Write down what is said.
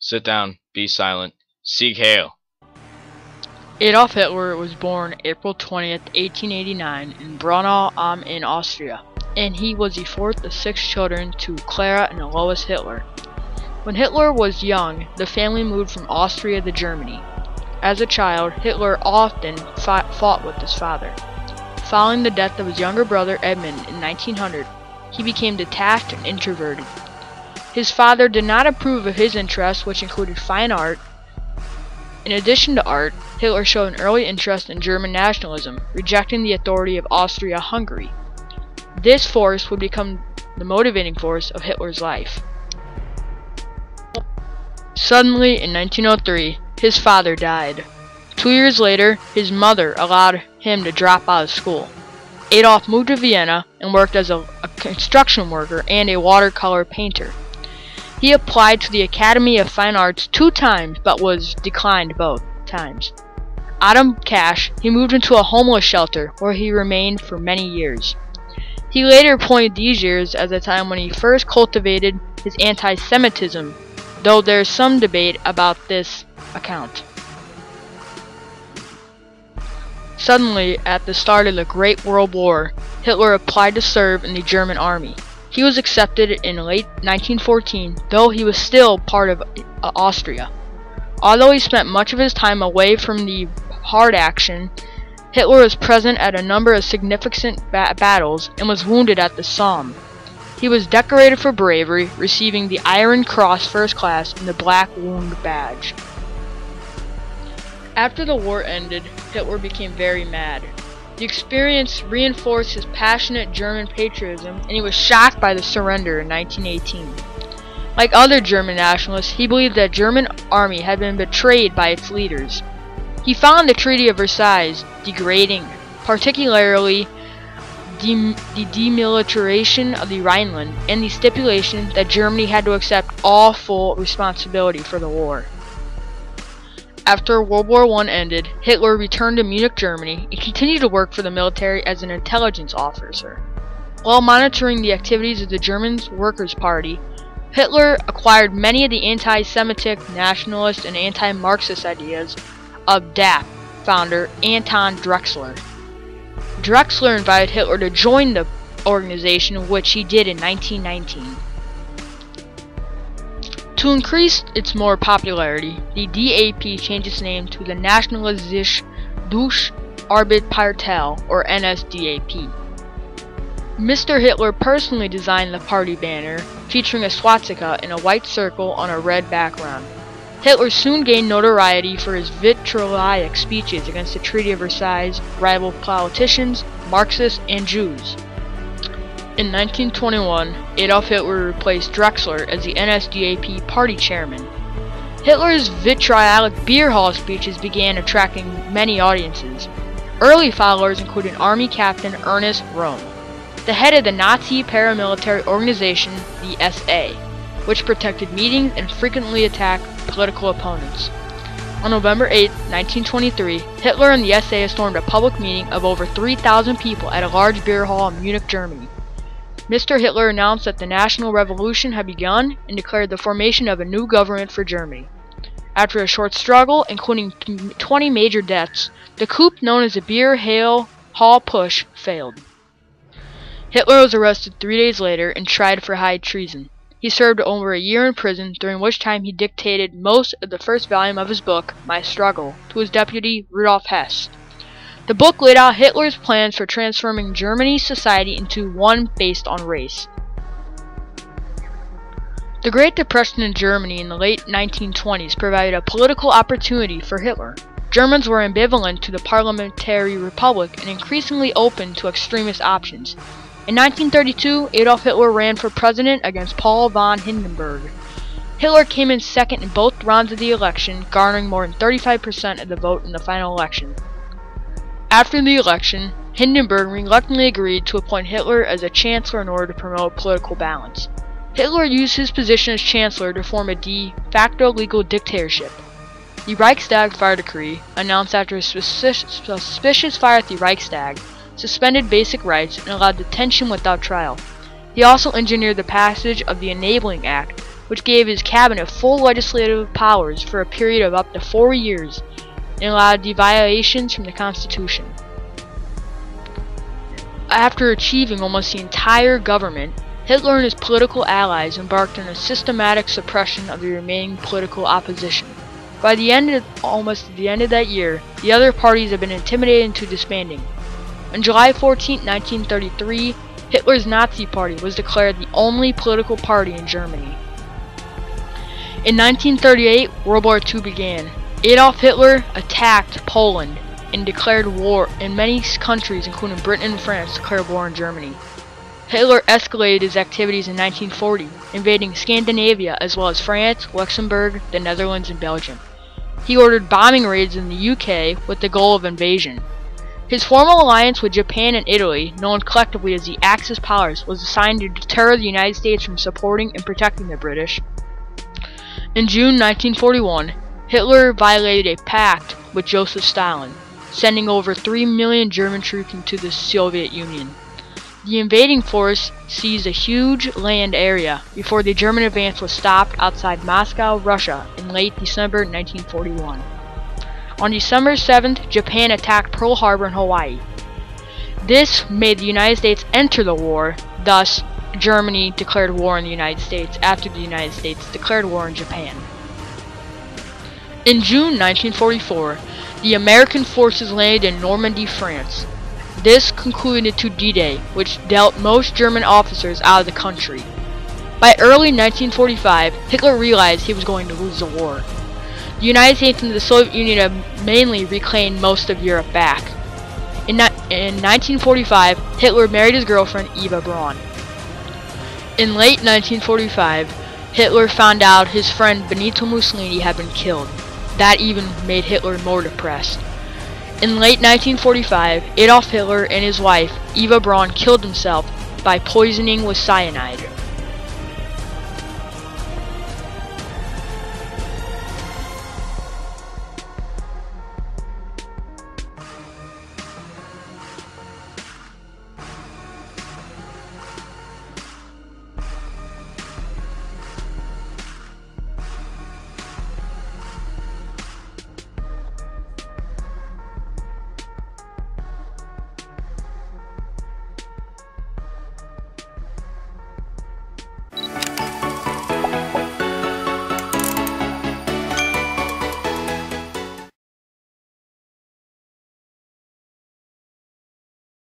Sit down. Be silent. Sieg Heil. Adolf Hitler was born April 20th, 1889 in Braunau am Inn, Austria, and he was the fourth of 6 children to Clara and Lois Hitler. When Hitler was young, the family moved from Austria to Germany. As a child, Hitler often fought with his father. Following the death of his younger brother Edmund in 1900, he became detached and introverted. His father did not approve of his interests, which included fine art. In addition to art, Hitler showed an early interest in German nationalism, rejecting the authority of Austria-Hungary. This force would become the motivating force of Hitler's life. Suddenly, in 1903, his father died. 2 years later, his mother allowed him to drop out of school. Adolf moved to Vienna and worked as a construction worker and a watercolor painter. He applied to the Academy of Fine Arts 2 times, but was declined both times. Out of cash, he moved into a homeless shelter, where he remained for many years. He later pointed these years as a time when he first cultivated his anti-Semitism, though there is some debate about this account. Suddenly, at the start of the Great World War, Hitler applied to serve in the German army. He was accepted in late 1914, though he was still part of Austria. Although he spent much of his time away from the hard action, Hitler was present at a number of significant battles and was wounded at the Somme. He was decorated for bravery, receiving the Iron Cross First Class and the Black Wound Badge. After the war ended, Hitler became very mad. The experience reinforced his passionate German patriotism, and he was shocked by the surrender in 1918. Like other German nationalists, he believed that the German army had been betrayed by its leaders. He found the Treaty of Versailles degrading, particularly the demilitarization of the Rhineland and the stipulation that Germany had to accept all full responsibility for the war. After World War I ended, Hitler returned to Munich, Germany, and continued to work for the military as an intelligence officer. While monitoring the activities of the German Workers' Party, Hitler acquired many of the anti-Semitic, nationalist, and anti-Marxist ideas of DAP founder Anton Drexler. Drexler invited Hitler to join the organization, which he did in 1919. To increase its more popularity, the DAP changed its name to the Nationalistische Deutsche Arbeiterpartei, or NSDAP. Mr. Hitler personally designed the party banner, featuring a swastika in a white circle on a red background. Hitler soon gained notoriety for his vitriolic speeches against the Treaty of Versailles, rival politicians, Marxists, and Jews. In 1921, Adolf Hitler replaced Drexler as the NSDAP party chairman. Hitler's vitriolic beer hall speeches began attracting many audiences. Early followers included Army Captain Ernest Röhm, the head of the Nazi paramilitary organization, the SA, which protected meetings and frequently attacked political opponents. On November 8, 1923, Hitler and the SA stormed a public meeting of over 3,000 people at a large beer hall in Munich, Germany. Mr. Hitler announced that the National Revolution had begun and declared the formation of a new government for Germany. After a short struggle, including 20 major deaths, the coup known as the Beer Hall Push failed. Hitler was arrested 3 days later and tried for high treason. He served over a year in prison, during which time he dictated most of the first volume of his book, My Struggle, to his deputy Rudolf Hess. The book laid out Hitler's plans for transforming Germany's society into one based on race. The Great Depression in Germany in the late 1920s provided a political opportunity for Hitler. Germans were ambivalent to the parliamentary republic and increasingly open to extremist options. In 1932, Adolf Hitler ran for president against Paul von Hindenburg. Hitler came in second in both rounds of the election, garnering more than 35% of the vote in the final election. After the election, Hindenburg reluctantly agreed to appoint Hitler as a chancellor in order to promote political balance. Hitler used his position as chancellor to form a de facto legal dictatorship. The Reichstag fire decree, announced after a suspicious fire at the Reichstag, suspended basic rights and allowed detention without trial. He also engineered the passage of the Enabling Act, which gave his cabinet full legislative powers for a period of up to 4 years and allowed deviations from the Constitution. After achieving almost the entire government, Hitler and his political allies embarked on a systematic suppression of the remaining political opposition. By almost the end of that year, the other parties had been intimidated into disbanding. On July 14, 1933, Hitler's Nazi Party was declared the only political party in Germany. In 1938, World War II began. Adolf Hitler attacked Poland and declared war, and many countries, including Britain and France, declared war on Germany. Hitler escalated his activities in 1940, invading Scandinavia as well as France, Luxembourg, the Netherlands, and Belgium. He ordered bombing raids in the UK with the goal of invasion. His formal alliance with Japan and Italy, known collectively as the Axis powers, was assigned to deter the United States from supporting and protecting the British. In June 1941, Hitler violated a pact with Joseph Stalin, sending over 3 million German troops into the Soviet Union. The invading force seized a huge land area before the German advance was stopped outside Moscow, Russia in late December 1941. On December 7th, Japan attacked Pearl Harbor in Hawaii. This made the United States enter the war, thus Germany declared war on the United States after the United States declared war on Japan. In June 1944, the American forces landed in Normandy, France. This concluded to D-Day, which dealt most German officers out of the country. By early 1945, Hitler realized he was going to lose the war. The United States and the Soviet Union had mainly reclaimed most of Europe back. In 1945, Hitler married his girlfriend Eva Braun. In late 1945, Hitler found out his friend Benito Mussolini had been killed. That even made Hitler more depressed. In late 1945, Adolf Hitler and his wife, Eva Braun, killed himself by poisoning with cyanide.